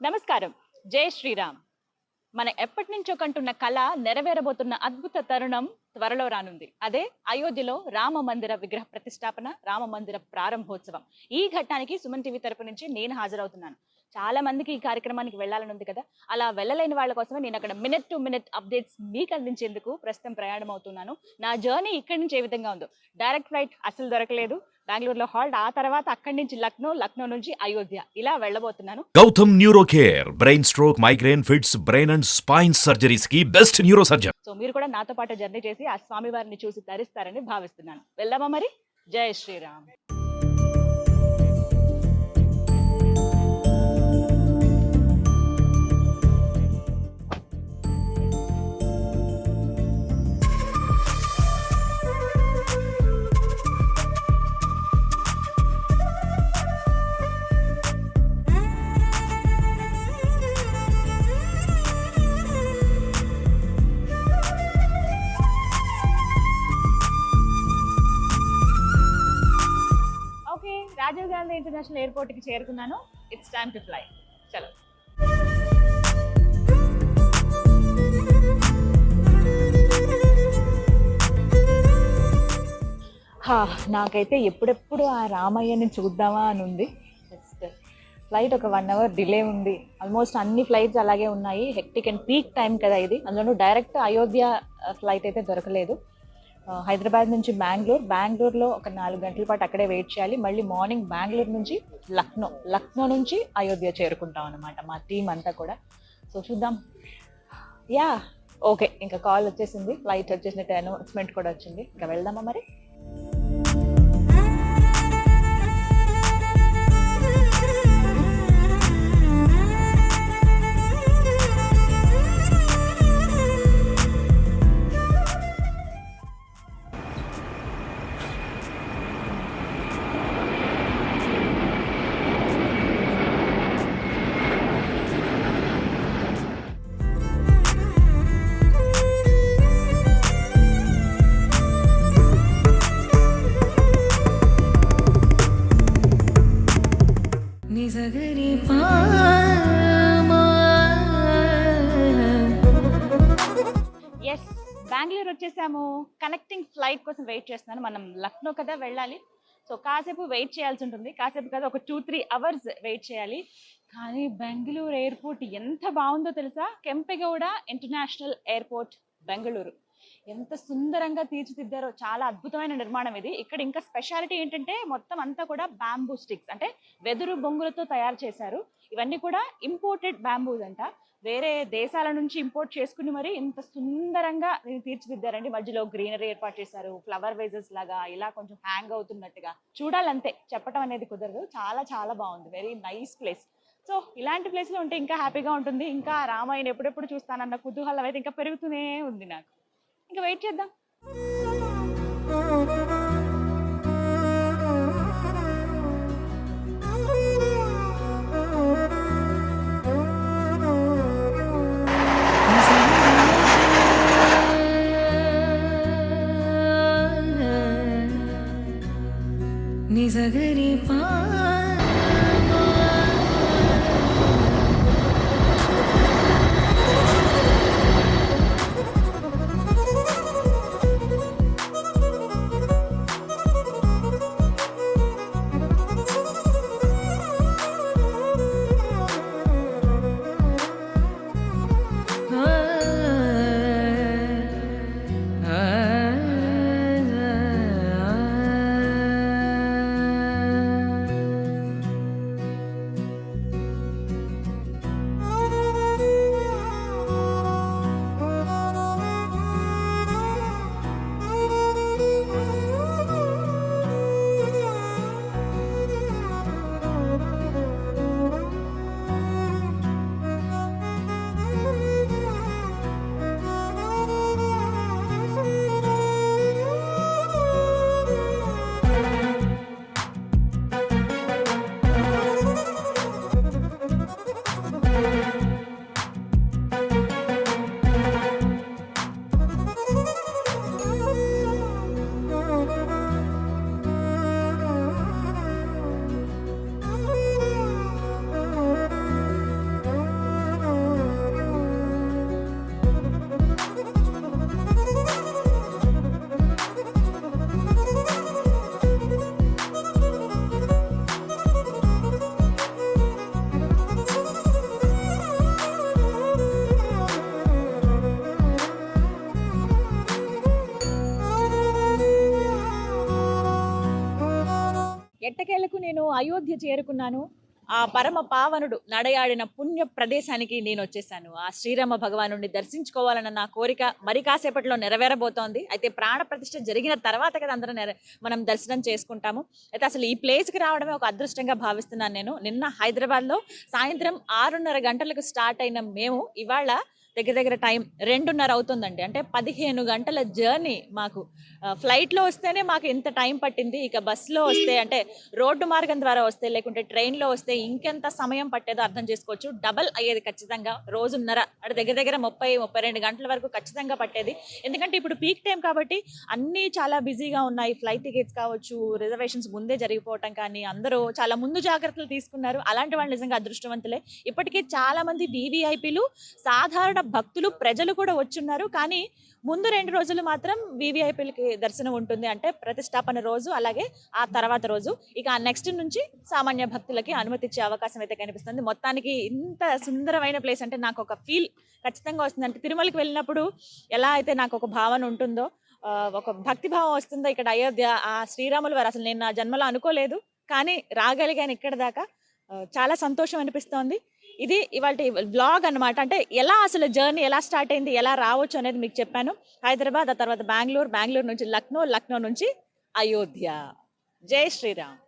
నమస్కారం. జై శ్రీరామ్. మనం ఎప్పటి నుంచో కంటున్న కళ నెరవేరబోతున్న అద్భుత తరుణం త్వరలో రానుంది. అదే అయోధ్యలో రామ మందిర విగ్రహ ప్రతిష్టాపన, రామ మందిర ప్రారంభోత్సవం. ఈ ఘట్టానికి సుమన్ టీవీ తరపు నుంచి నేను హాజరవుతున్నాను. చాలా మందికి ఈ కార్యక్రమానికి వెళ్ళాలని ఉంది కదా. అలా వెళ్ళలేని వాళ్ళ కోసమే నేను అక్కడ మినిట్ టు మినిట్ అప్డేట్స్ మీకు అందించేందుకు ప్రస్తుతం ప్రయాణం అవుతున్నాను. నా జర్నీ ఇక్కడి నుంచి ఏ విధంగా ఉందో, డైరెక్ట్ ఫ్లైట్ అసలు దొరకలేదు. బెంగళూరులో హాల్ట్, ఆ తర్వాత అక్కడి నుంచి లక్నో నుంచి అయోధ్య ఇలా వెళ్ళబోతున్నాను. Gautam neuro care brain stroke, migraine, fits, brain and spine surgeries కి బెస్ట్ న్యూరో సర్జన్. సో మీరు కూడా నాతో పాటు జర్నీ చేసి ఆ స్వామి వారిని చూసి తరిస్తారని భావిస్తున్నాను. వెళ్దామా మరి? జై Shriram. Okay, Rajiv Gandhi international airport కి చేరుకున్నాను. It's time to fly. చలో. నాకైతే ఎప్పుడెప్పుడు ఆ రామయ్యని చూద్దామా అని ఉంది. జస్ట్ ఫ్లైట్ ఒక 1 అవర్ డిలే ఉంది. ఆల్మోస్ట్ అన్ని ఫ్లైట్స్ అలాగే ఉన్నాయి. హెక్టిక్ అండ్ పీక్ టైం కదా ఇది. అందులోనూ డైరెక్ట్ అయోధ్య ఫ్లైట్ అయితే దొరకలేదు. హైదరాబాద్ నుంచి బెంగళూరులో ఒక 4 గంటల పాటు అక్కడే వెయిట్ చేయాలి. మళ్ళీ మార్నింగ్ బెంగళూరు నుంచి లక్నో నుంచి అయోధ్య చేరుకుంటాం అనమాట మా టీం అంతా కూడా. సో చూద్దాం. యా ఓకే, ఇంకా కాల్ వచ్చేసింది, ఫ్లైట్ వచ్చేసినట్టు అనౌన్స్మెంట్ కూడా వచ్చింది. ఇంకా వెళ్దామా మరి? ఎస్, బెంగళూరు వచ్చేసాము. కనెక్టింగ్ ఫ్లైట్ కోసం వెయిట్ చేస్తున్నాను. మనం లక్నో కదా వెళ్ళాలి. సో కాసేపు వెయిట్ చేయాల్సి ఉంటుంది. కాసేపు కదా, ఒక 2-3 అవర్స్ వెయిట్ చేయాలి. కానీ బెంగళూరు ఎయిర్పోర్ట్ ఎంత బాగుందో తెలుసా? కెంపెగౌడ ఇంటర్నేషనల్ ఎయిర్పోర్ట్ బెంగళూరు ఎంత సుందరంగా తీర్చిదిద్దారో. చాలా అద్భుతమైన నిర్మాణం ఇది. ఇక్కడ ఇంకా స్పెషాలిటీ ఏంటంటే మొత్తం అంతా కూడా బ్యాంబూ స్టిక్స్, అంటే వెదురు బొంగులతో తయారు చేశారు. ఇవన్నీ కూడా ఇంపోర్టెడ్ బ్యాంబూస్ అంట. వేరే దేశాల నుంచి ఇంపోర్ట్ చేసుకుని మరి ఇంత సుందరంగా తీర్చిదిద్దారండి. మధ్యలో గ్రీనరీ ఏర్పాటు చేశారు, ఫ్లవర్ వేజెస్ లాగా ఇలా కొంచెం హ్యాంగ్ అవుతున్నట్టుగా. చూడాలంతే, చెప్పడం అనేది కుదరదు. చాలా చాలా బాగుంది. Very nice place. సో ఇలాంటి ప్లేస్లో ఉంటే ఇంకా హ్యాపీగా ఉంటుంది. ఇంకా రామాయణ ఎప్పుడెప్పుడు చూస్తానన్న కుతూహలం అయితే ఇంకా పెరుగుతూనే ఉంది నాకు. ఇంకా వెయిట్ చేద్దాం. నిజగరి పా అయోధ్య చేరుకున్నాను. ఆ పరమ పావనుడు నడయాడిన పుణ్య ప్రదేశానికి నేను వచ్చేసాను. ఆ శ్రీరామ భగవానుడిని దర్శించుకోవాలన్న నా కోరిక మరి కాసేపట్లో నెరవేరబోతోంది. అయితే ప్రాణ ప్రతిష్ఠ జరిగిన తర్వాత కదా అందరం మనం దర్శనం చేసుకుంటాము. అయితే అసలు ఈ ప్లేస్‌కి రావడమే ఒక అదృష్టంగా భావిస్తున్నాను నేను. నిన్న హైదరాబాద్‌లో సాయంత్రం 6:30 గంటలకు స్టార్ట్ అయిన మేము ఇవాళ దగ్గర దగ్గర టైం 2:30 అవుతుందండి. అంటే 15 గంటల జర్నీ మాకు. ఫ్లైట్‌లో వస్తేనే మాకు ఇంత టైం పట్టింది. ఇక బస్‌లో వస్తే అంటే రోడ్డు మార్గం ద్వారా వస్తే లేకుంటే ట్రైన్‌లో వస్తే ఇంకెంత సమయం పట్టేదో అర్థం చేసుకోవచ్చు. డబల్ అయ్యేది ఖచ్చితంగా. రోజున్నర అంటే దగ్గర దగ్గర 30, 32 గంటల వరకు ఖచ్చితంగా పట్టేది. ఎందుకంటే ఇప్పుడు పీక్ టైం కాబట్టి అన్నీ చాలా బిజీగా ఉన్నాయి. ఫ్లైట్ టికెట్స్ కావచ్చు, రిజర్వేషన్స్ ముందే జరిగిపోవటం కానీ, అందరూ చాలా ముందు జాగ్రత్తలు తీసుకున్నారు. అలాంటి వాళ్ళు నిజంగా అదృష్టవంతులే. ఇప్పటికే చాలా మంది వీవీఐపీలు, సాధారణ భక్తులు, ప్రజలు కూడా వచ్చున్నారు. కానీ ముందు 2 రోజులు మాత్రం వీవీఐపీలకి దర్శనం ఉంటుంది. అంటే ప్రతిష్టాపన రోజు, అలాగే ఆ తర్వాత రోజు. ఇక నెక్స్ట్ నుంచి సామాన్య భక్తులకి అనుమతి ఇచ్చే అవకాశం అయితే కనిపిస్తుంది. మొత్తానికి ఇంత సుందరమైన ప్లేస్ అంటే నాకు ఒక ఫీల్ ఖచ్చితంగా వస్తుంది. అంటే తిరుమలకి వెళ్ళినప్పుడు ఎలా అయితే నాకు ఒక భావన ఉంటుందో, ఒక భక్తి భావం వస్తుందో ఇక్కడ అయోధ్య ఆ శ్రీరాముల వారు అసలు నేను నా జన్మలో అనుకోలేదు. కానీ రాగలిగాను ఇక్కడి దాకా. చాలా సంతోషం అనిపిస్తోంది. ఇది ఇవాల్టి వ్లాగ్ అన్నమాట. అంటే ఎలా అసలు జర్నీ ఎలా స్టార్ట్ అయింది, ఎలా రావచ్చు అనేది మీకు చెప్పాను. హైదరాబాద్, ఆ తర్వాత బెంగుళూరు, బెంగుళూరు నుంచి లక్నో, లక్నో నుంచి అయోధ్య. జై శ్రీరామ్.